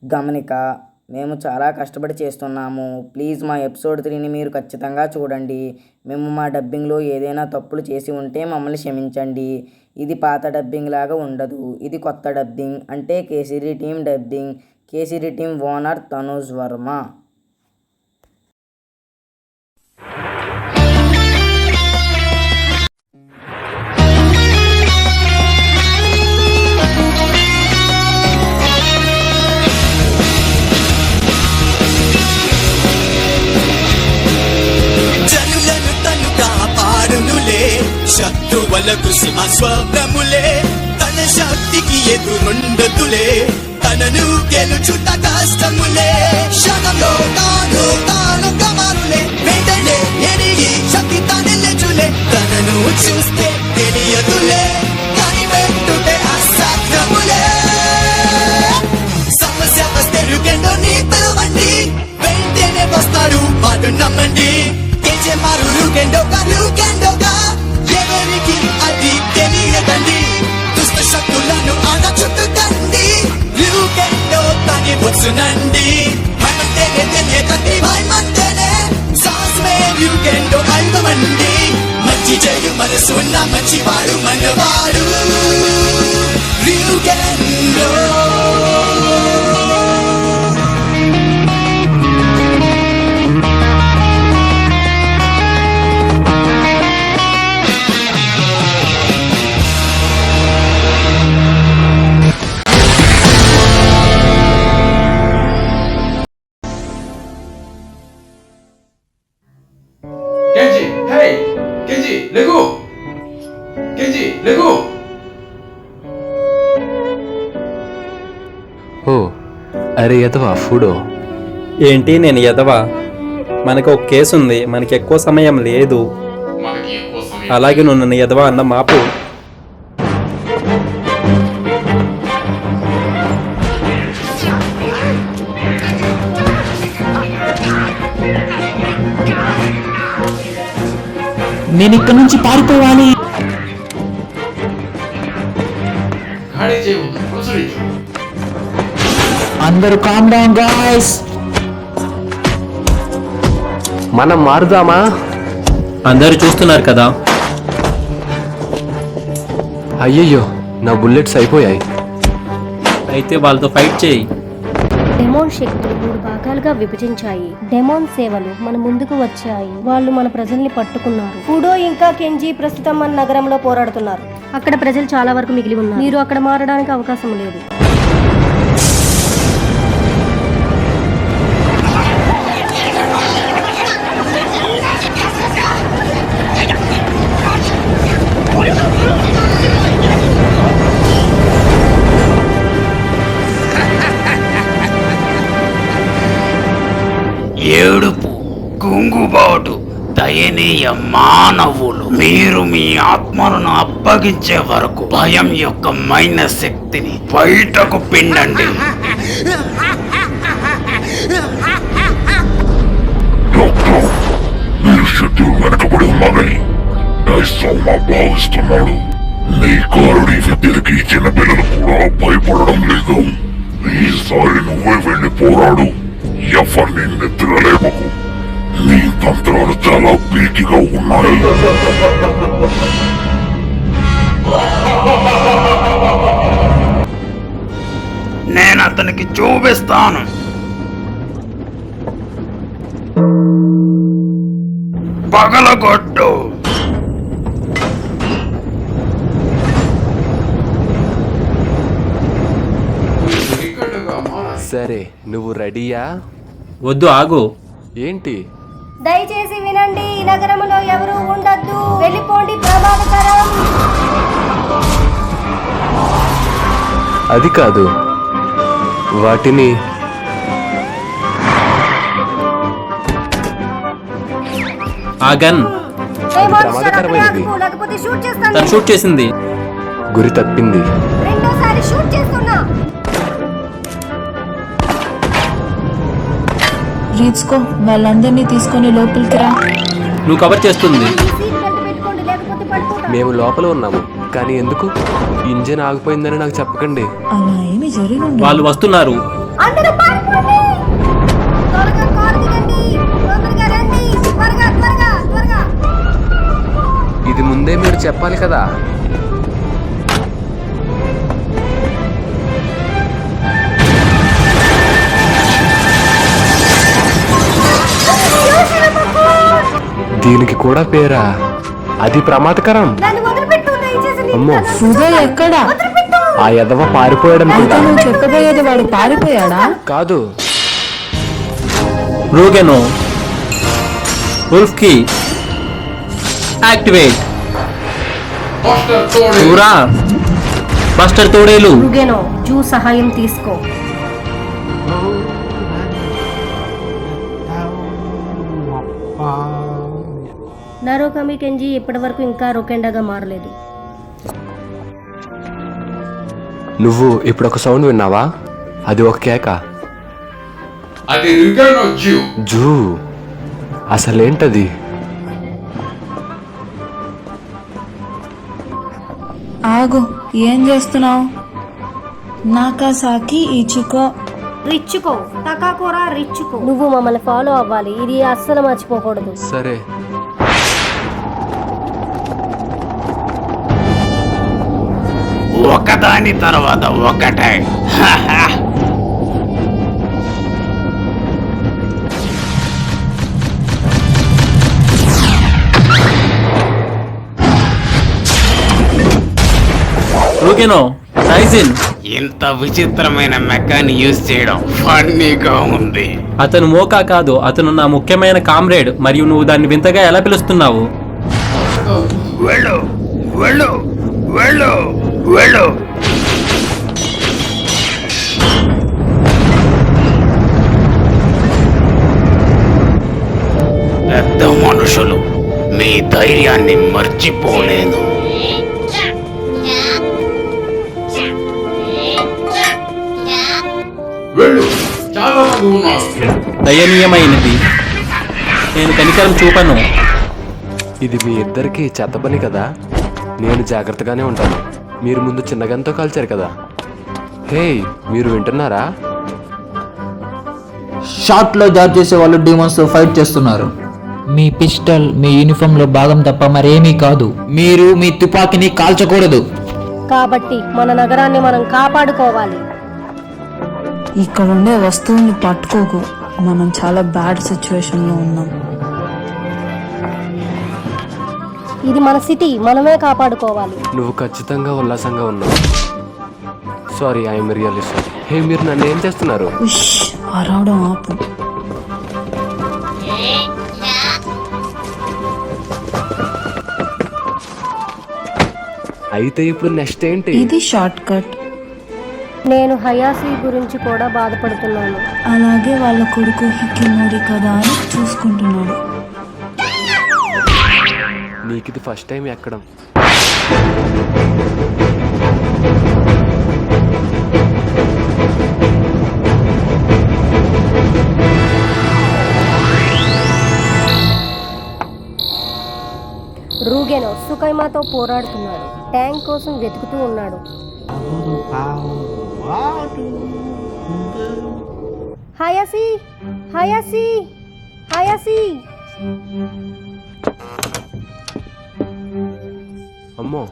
గమనిక, మేము చాలా కష్టపడి చేస్తున్నాము. ప్లీజ్ మా ఎపిసోడ్ 3ని మీరు ఖచ్చితంగా చూడండి. మేము మా డబ్బింగ్లో ఏదైనా తప్పులు చేసి ఉంటే మమ్మల్ని క్షమించండి. ఇది పాత డబ్బింగ్ లాగా ఉండదు. ఇది కొత్త డబ్బింగ్, అంటే kesari team dubbing. Kesari team owner Tanuj Varma. శత్రువులకు సింహస్వరములే, తన శక్తికి ఎదురుండదులే, తనను గెలుచుట కష్టములే. క్షణంలో తాను గమానులే, వెంటనే ఎరిగి శక్తి తనెలెచులే. తనను చూస్తే తెలియదులే, కనిపెట్టుటే అసాధ్యములే. సమస్య వస్తే రుకెండో నీ పిలవండి, వెంటనే వస్తాడు మాట నమ్మండి. కేజే మారు రుకెండోగా ఎవరికి అది తెలియదండి. దుష్ట శక్తులను అణచుతుందండి. రుకెండో తని వచ్చునండి. భయమంటేనే తెలియదండి, భయమంటేనే సాహసమే రుకెండో ఆయుధమండి. మంచి చేయు మనసున్న మంచివాడు మనవాడు రుకెండో. ఓ అరే ఎదవా ఫుడో. ఏంటి నేను ఎదవా? మనకు ఒక కేసు ఉంది, మనకి ఎక్కువ సమయం లేదు. అలాగే నువ్వు నన్ను ఎదవా అన్న మాపు. నేను ఇక్కడ నుంచి పారిపోవాలి. అందరూ కామ్ డౌన్ గాయ్స్. మనం మారుదామా? అందరూ చూస్తున్నారు కదా. అయ్యయ్యో, నా బుల్లెట్స్ అయిపోయాయి. అయితే వాళ్ళతో ఫైట్ చేయి. డెమోన్ శక్తులు 3 భాగాలుగా విభజించాయి. డెమోన్ సేవలు మన ముందుకు వచ్చాయి. వాళ్ళు మన ప్రజల్ని పట్టుకున్నారు. ఫుడో ఇంకా కెంజీ ప్రస్తుతం మన నగరంలో పోరాడుతున్నారు. అక్కడ ప్రజలు చాలా వరకు మిగిలి ఉన్నారు. మీరు అక్కడ మారడానికి అవకాశం లేదు. ఏడుపు, కుంగుబాటు, దయనీయ మానవులు, మీరు మీ ఆత్మలను అప్పగించే వరకు భయం యొక్క మైనస్ శక్తిని బయటకు పిండండి. మీరు శత్రువు వెనకబడి ఉన్నారని డైసోమా భావిస్తున్నాడు. నీ కారుడి విద్యలకి చిన్నపిల్లలు కూడా భయపడడం లేదు. ఈసారి నువ్వే వెళ్ళి పోరాడు. ఎవరిని నిద్రలేవకు. నీ తంత్రాలు చాలా పీకిగా ఉన్నాయి. నేను అతనికి చూపిస్తాను. పగలగొట్టు. సరే, నువ్వు రెడీయా? వద్దు, ఆగు. ఏంటి? దయచేసి వినండి, ఈ నగరంలో ఎవరు ఉండొద్దు. వెళ్ళిపోండి, ప్రమాదకరం. అది కాదు, వాటిని ఆ గన్ ప్రమాదకరమైనది. లేకపోతే షూట్ చేస్తాను. తను షూట్ చేసింది. గురి తప్పింది. రెండోసారి షూట్ చేస్తున్నా. రీచ్కో, వాళ్ళందరినీ తీసుకొని లోపలికి రా. నువ్వు కవర్ చేస్తుంది. మేము లోపల ఉన్నాము, కానీ ఎందుకు? ఇంజిన్ ఆగిపోయిందని నాకు చెప్పకండి. అలా ఏమి జరిగి వాళ్ళు వస్తున్నారు. అందరూ పారిపోండి! త్వరగా కారు దిగండి! తొందరగా రండి! త్వరగా త్వరగా త్వరగా! ఇది ముందే మీరు చెప్పాలి కదా. దీనికి కూడా పేరా? అది ప్రమాదకరం. నన్ను వదిలిపెట్టు దయచేసి నీ అమ్మో, సుజయ్ ఎక్కడా? ఆ ఎదవ పారిపోయాడు అయితే అనుకుంటా. నువ్వు చెప్పబోయేది వాడు పారిపోయాడా? కాదు, రూగెనో ఉల్ఫ్ కి యాక్టివేట్. చూరా బస్టర్ తోడేలు. రుగెనో జూ సహాయం తీసుకో. నరోకమి కెంజీ ఇప్పటివరకు ఇంకా రొకెండాగా మారలేదు. నువ్వు ఇప్పుడు ఒక సౌండ్ విన్నావా? అది ఒక కేక. అది రిగనో జూ. జూ అసలేంటది? ఆగు, ఏం చేస్తున్నావు? నాకాసాకి ఇచుకో. రిచ్చుకో తకాకోరా రిచ్చుకో. నువ్వు మమ్మల్ని ఫాలో అవ్వాలి, ఇది అస్సలు మర్చిపోకూడదు. సరే. ఒకదాని తర్వాత ఒకటే. రూగెనో టైజిన్. ఇంత విచిత్రమైన మెకాని యూజ్ చేయడం ఫన్నీగా ఉంది. అతను మోకా కాదు, అతను నా ముఖ్యమైన కామ్రేడ్. మరియు నువ్వు దాన్ని వింతగా ఎలా పిలుస్తున్నావు? వెళ్ళు వెళ్ళు వెళ్ళు వెళ్ళు. పెద్ద మనుషులు, మీ ధైర్యాన్ని మర్చిపోలేను. వెళ్ళు, చాలా మంది ఉన్నారు. దయనీయమైనది. నేను కనికరం చూపను. ఇది మీ ఇద్దరికి చెత్త పని కదా. నేను జాగ్రత్తగానే ఉంటాను. మీరు ముందు చిన్నగంతో కాల్చారు కదా. హే, మీరు వింటున్నారా? షార్ట్ లో జార్జ్ చేసే వాళ్ళు డీమన్స్ తో ఫైట్ చేస్తున్నారు. మీ పిస్టల్ మీ యూనిఫామ్ లో భాగం తప్ప మరేమీ కాదు. మీరు మీ తుపాకీని కాల్చకూడదు. కాబట్టి మన నగరాన్ని మనం కాపాడుకోవాలి. ఇక్కడుండే వస్తువుని పట్టుకోకు, మనం చాలా బ్యాడ్ సిచ్యువేషన్ లో ఉన్నాం. ఇది మన సిటీ, మనమే కాపాడుకోవాలి. నువ్వు ఖచ్చితంగా ఉల్లాసంగా ఉన్నావు. Sorry, I'm really sorry. Hey, మీరు నన్ను ఏం చేస్తున్నారు? ఉష్, అరవడం ఆపు. అయితే ఇప్పుడు నెక్స్ట్ ఏంటి? ఇది షార్ట్ కట్. నేను హయాసి గురించి కూడా బాధపడుతున్నాను. అలాగే వాళ్ళ కొడుకు హికిమోరి కదా అని చూసుకుంటున్నాడు. నీకు ఇది ఫస్ట్ టైం ఎక్కడం. రూగెనో సుకైమాతో పోరాడుతున్నాడు. ట్యాంక్ కోసం వెతుకుతూ ఉన్నాడు. హయాసి హయాసి హయాసి. అమ్మో,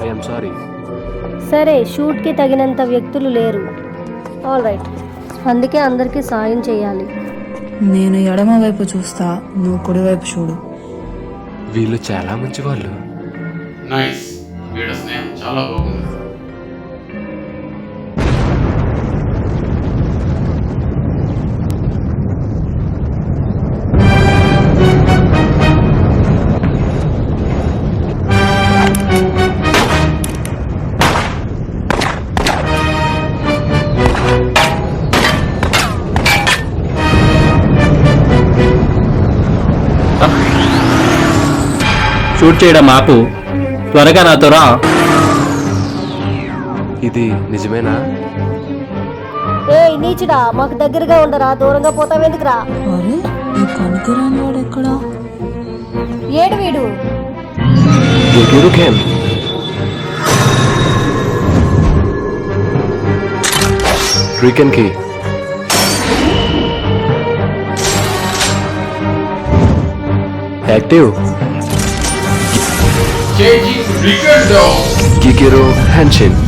ఐఎమ్ సారీ. సరే, షూట్కి తగినంత వ్యక్తులు లేరు. ఆల్ రైట్, అందుకే అందరికీ సాయం చేయాలి. నేను ఎడమ వైపు చూస్తా, నువ్వు కుడివైపు చూడు. వీళ్ళు చాలా మంచి వాళ్ళు. నైస్, వీడి స్నేహం చాలా బాగుంది. షూట్ చేయడం ఆపు. త్వరగా నాతో రా. ఇది నిజమేనా? నీచుడా మాకు దగ్గరగా ఉండరా, దూరంగా పోతావెందుకురా? అరే ఈ కనుకరాని వాడు ఎక్కడా? ఏడు వీడు. గిగురు కెన్ రికెన్ కి యాక్టివ్ గిగిరు హెన్షిన్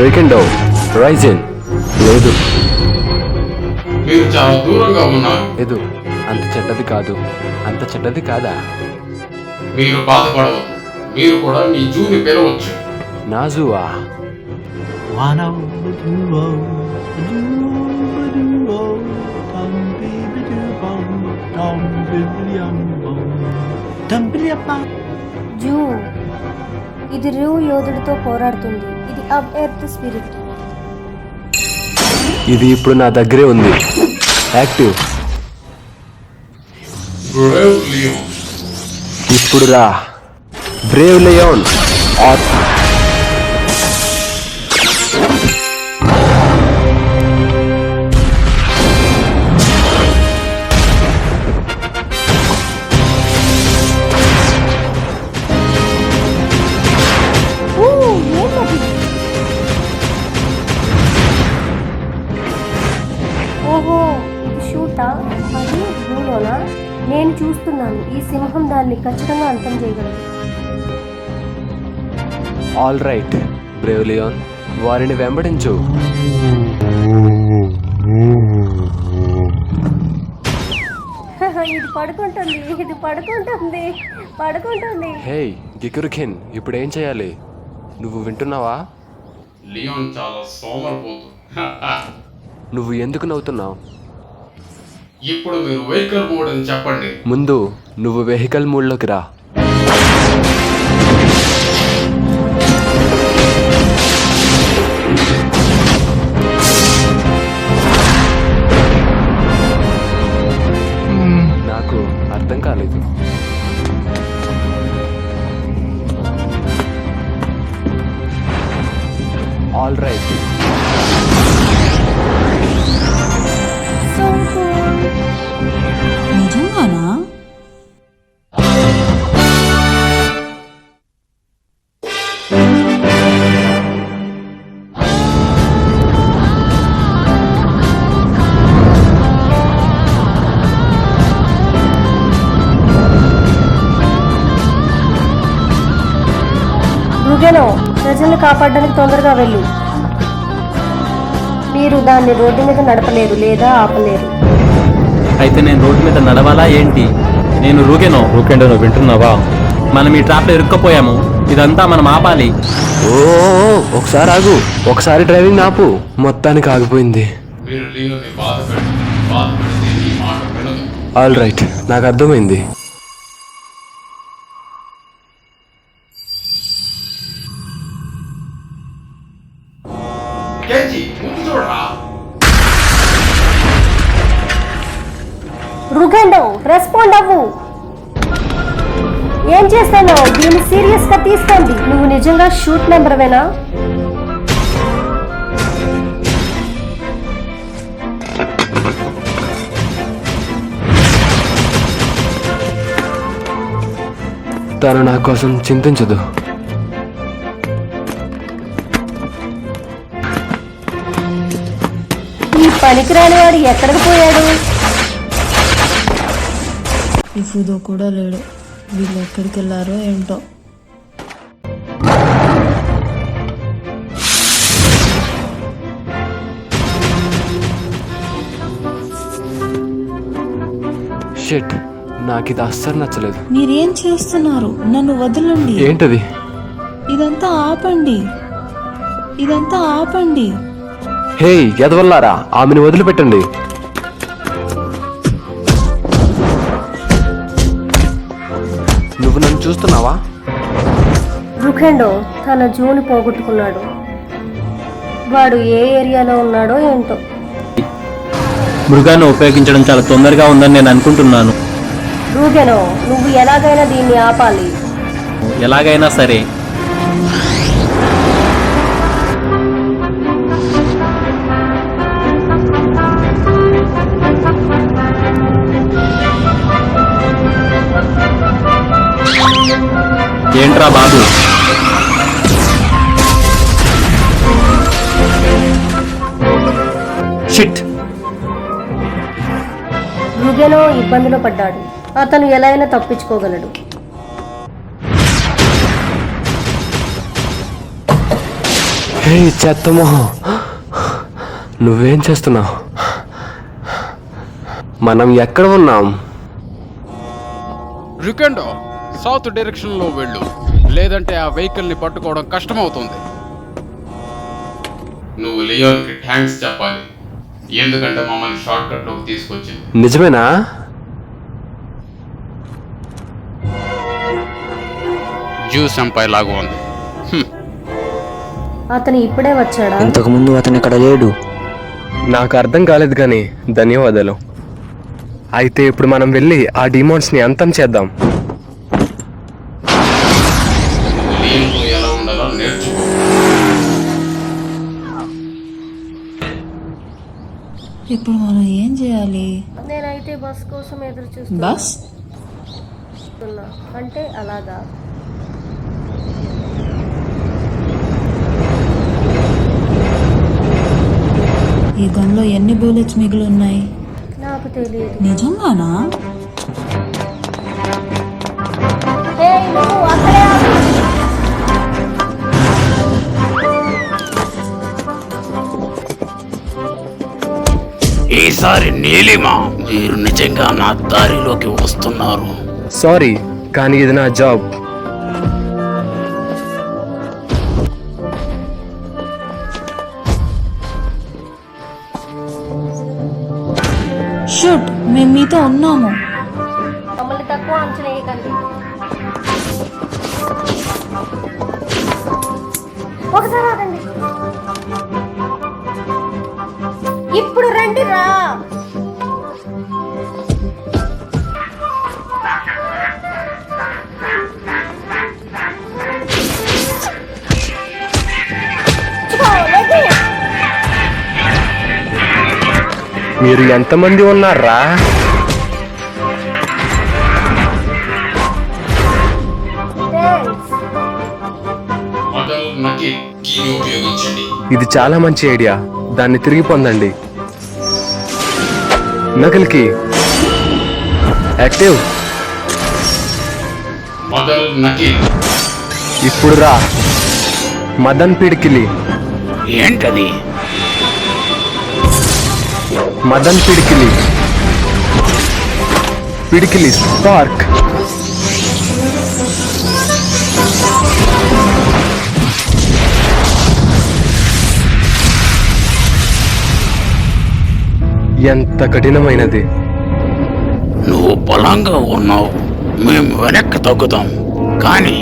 రేకెండో రైజిన్ లేదు మీరు చాలా దూరంగా ఉన్నారు. లేదు అంత చెడ్డది కాదు. అంత చెడ్డది కాదా? మీరు బాధపడవద్దు, మీరు కూడా మీ జూని పిలవచ్చు. నాజువా జూ, ఇది రూ యోధుడితో పోరాడుతుంది. ఇది అబ్ ఎర్త్ స్పిరిట్. ఇది ఇప్పుడు నా దగ్గరే ఉంది. యాక్టివ్. Brave lion. ఇప్పుడు రా బ్రేవ్ లియోన్. ఓహో, ఇది షూటా? అది బ్లూలోనా? నేను చూస్తున్నాను. ఈ సింహం దాన్ని ఖచ్చితంగా అంతం చేయగలదు. ఆల్ రైట్ బ్రేవ్ లియోన్, వారిని వెంబడించు. ఇది పడుకుంటుంది, ఇది పడుకుంటుంది, పడుకుంటుంది. హే గికురుఖిన్, ఇప్పుడు ఏం చేయాలి? నువ్వు వింటున్నావా? లియోన్ చాలా సోమరిపోతు. నువ్వు ఎందుకు నవ్వుతున్నావు? ఇప్పుడు మీరు వెహికల్ మోడ్ అని చెప్పండి. ముందు నువ్వు వెహికల్ మూడ్లోకి రా. నాకు అర్థం కాలేదు. All right. నిజంగానా? రుగెనో, ప్రజల్ని కాపాడడానికి తొందరగా వెళ్ళు. మీరు దాన్ని రోడ్డు మీద నడపలేరు లేదా ఆపలేరు. అయితే నేను రోడ్డు మీద నడవాలా ఏంటి? నేను రూకెండో నువ్వు వింటున్నావా? మనం ఈ ట్రాప్లో ఇరుక్కపోయాము. ఇదంతా మనం ఆపాలి. ఓ ఒకసారి ఆగు, ఒకసారి డ్రైవింగ్ ఆపు. మొత్తానికి ఆగిపోయింది. మీరు లియోని బాధపెడితే ఈ మాట వినదు. ఆల్ రైట్, నాకు అర్థమైంది. కెంజీ, ముందు చూడరా. రుగెండో, రెస్పాండ్ అవ్వు. ఏం చేస్తానో దీన్ని సీరియస్ గా తీసుకోండి. నువ్వు నిజంగా షూట్ నెంబర్వేనా? తను నా కోసం చింతించదు. ఈ పనికిరాని వాడు ఎక్కడికి పోయాడు? ఈ ఫుదో కూడా లేడు. వీళ్ళు ఎక్కడికి వెళ్ళారో ఏంటో. షిట్, నాకు ఇది అస్సలు నచ్చలేదు. మీరేం చేస్తున్నారు? నన్ను వదలండి. ఏంటది? ఇదంతా ఆపండి, ఇదంతా ఆపండి. హే ఎదవల్లారా, ఆమెను వదిలిపెట్టండి. నువ్వు నన్ను చూస్తున్నావా? రుఖెండో తన జూని పోగొట్టుకున్నాడు. వాడు ఏ ఏరియాలో ఉన్నాడో ఏంటో. మృగాన్ని ఉపయోగించడం చాలా తొందరగా ఉందని నేను అనుకుంటున్నాను. రూగెనో, నువ్వు ఎలాగైనా దీన్ని ఆపాలి. ఎలాగైనా సరే. ఏంట్రా బాబు? షిట్. రుగెనో ఇబ్బందిలో పడ్డాడు. అతను ఎలా అయినా తప్పించుకోగలడు. హే చెత్తమోహం, నువ్వేం చేస్తున్నావు? మనం ఎక్కడ ఉన్నాం? రికండో, సౌత్ డైరెక్షన్ లో వెళ్ళు, లేదంటే ఆ వెహికల్ ని పట్టుకోవడం కష్టమవుతుంది. నువ్వు లియోన్కి థ్యాంక్స్ చెప్పాలి, ఎందుకంటే మమ్మల్ని షార్ట్ కట్ లోకి తీసుకొచ్చింది. నిజమేనా? జ్యూస్ ఎంపై లాగా ఉంది. అతను ఇప్పుడే వచ్చాడా? ఇంతకుముందు అతను ఇక్కడ లేడు. నాకు అర్థం కాలేదు కానీ ధన్యవాదాలు. అయితే ఇప్పుడు మనం వెళ్ళి ఆ డిమాండ్స్ని అంతం చేద్దాం. లియోన్తో ఎలా ఉండాలో నేర్చుకో. ఇప్పుడు మనం ఏం చేయాలి? నేనైతే బస్ కోసం ఎదురు బస్? చూస్తున్నా. అంటే అలాగా. ఈ గన్లో ఎన్ని బుల్లెట్స్ మిగిలి ఉన్నాయి? నాకు తెలియదు. నిజంగానా? ఈసారి నీలిమా, మీరు నిజంగా నా దారిలోకి వస్తున్నారు. సారీ, కానీ ఇది నా జాబ్. షూట్, మేము మీతో ఉన్నాము. మమ్మల్ని తక్కువ అంచనా వేయకండి. ఒకసారి ఆగండి. ఇప్పుడు రండి రా. మీరు ఎంతమంది ఉన్నారా? మొదలు నకి కీని ఉపయోగించండి. ఇది చాలా మంచి ఐడియా. దాన్ని తిరిగి పొందండి. నకల్కి యాక్టివ్. మొదలు నకి. ఇప్పుడు రా మదన్ పిడికిలి. ఏంటది? మదన్ పిడికిలి. పిడికిలి స్పార్క్. ఎంత కఠినమైనది. నువ్వు బలంగా ఉన్నావు, మేము వెనక్కి తగ్గుతాం, కానీ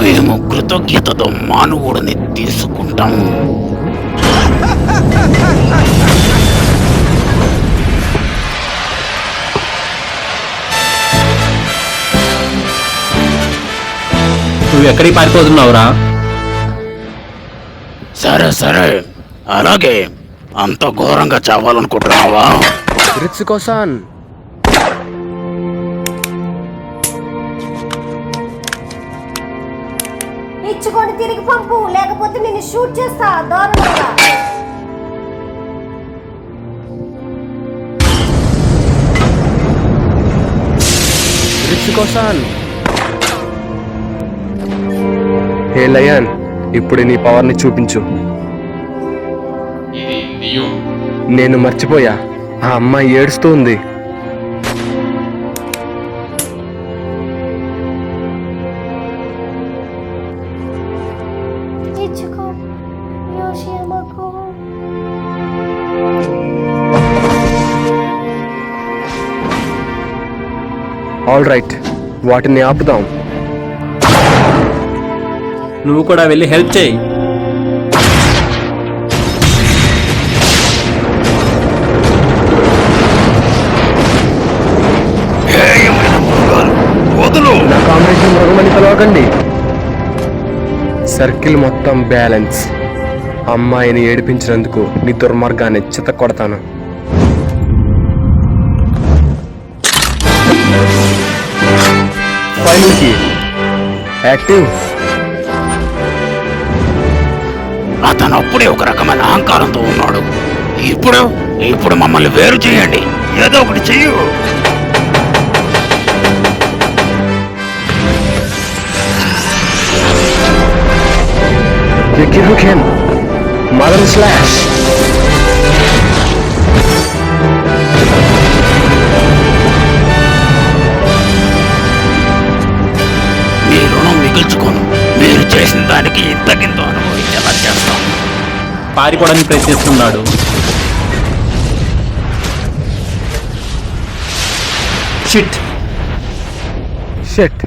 మేము కృతజ్ఞతతో మానవుడిని తీసుకుంటాము. నువ్వు ఎక్కడికి పారిపోతున్నావురా? సరే సరే, అలాగే. అంత ఘోరంగా చావాలనుకుంటున్నావా? రిత్సుకోసాన్, ఇచ్చుకొని తిరిగి పంపు, లేకపోతే నేను షూట్ చేస్తా దారుణంగా. రిత్సుకోసాన్. హే లయన్, ఇప్పుడు నీ పవర్ని చూపించు. ఇది లియో. నేను మర్చిపోయా, ఆ అమ్మాయి ఏడుస్తూ ఉంది. ఇచ్చుకో యోషియామాకు. ఆల్ రైట్, వాటిని ఆపుదాం. నువ్వు కూడా వెళ్ళి హెల్ప్ చేయి. నా కాంబినేషన్ మృగమని పిలవకండి. సర్కిల్ మొత్తం బ్యాలెన్స్. అమ్మాయిని ఏడిపించినందుకు నీ దుర్మార్గాన్ని చిత్త కొడతాను. ఫైనల్కి యాక్టివ్. అతను అప్పుడే ఒక రకమైన అహంకారంతో ఉన్నాడు. ఇప్పుడు మమ్మల్ని వేరు చేయండి, ఏదో ఒకటి చెయ్యు. You kill him. Mother slash. మీ రుణం మిగుల్చుకోను. మీరు చేసిన దానికి ఇంతకింత అనుభవించేలా చేస్తాం. పారిపోవడానికి ప్రయత్నిస్తున్నాడు. షిట్.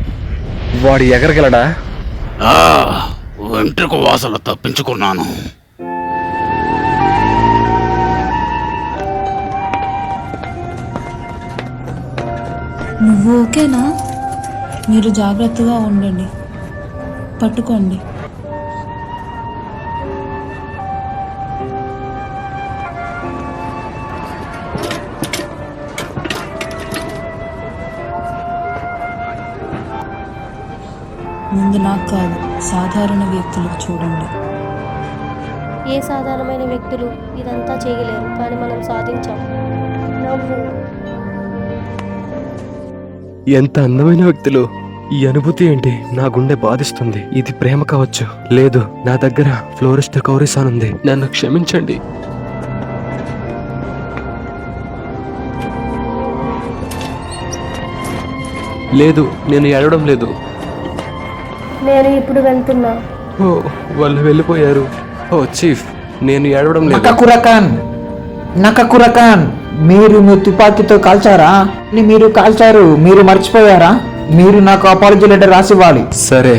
వాడు ఎగరగలడా? వెంట్రుక వాసన తప్పించుకున్నాను. నువ్వు ఓకేనా? మీరు జాగ్రత్తగా ఉండండి. పట్టుకోండి. ముందు నాకు కాదు, సాధారణ వ్యక్తులకు చూడండి. ఏ సాధారణమైన వ్యక్తులు ఇదంతా చేయలేరు, కానీ మనం సాధించాం. నవ్వు. ఎంత అందమైన వ్యక్తులు. ఈ అనుభూతి ఏంటి? నా గుండె బాధిస్తుంది. ఇది ప్రేమ కావచ్చు. లేదు, నా దగ్గర ఫ్లోరిస్ట్ కౌరిసాన్ ఉంది. నన్ను క్షమించండి. లేదు, నేను ఏడవడం లేదు. నేను ఇప్పుడు వెళ్తున్నా. ఓ, వాళ్ళు వెళ్ళిపోయారు. ఓ చీఫ్, నేను ఏడవడం లేదు. నకకురకాన్, మీరు మీ తుపాకీతో కాల్చారా? మీరు కాల్చారు, మీరు మర్చిపోయారా? మీరు నాకు అపాలజీ లెటర్ రాసివ్వాలి. సరే,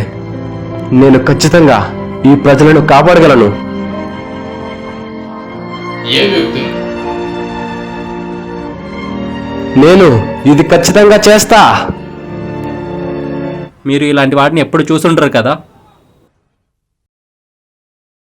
నేను ఖచ్చితంగా ఈ ప్రజలను కాపాడగలను. నేను ఇది ఖచ్చితంగా చేస్తా. మీరు ఇలాంటి వాటిని ఎప్పుడు చూసుంటారు కదా.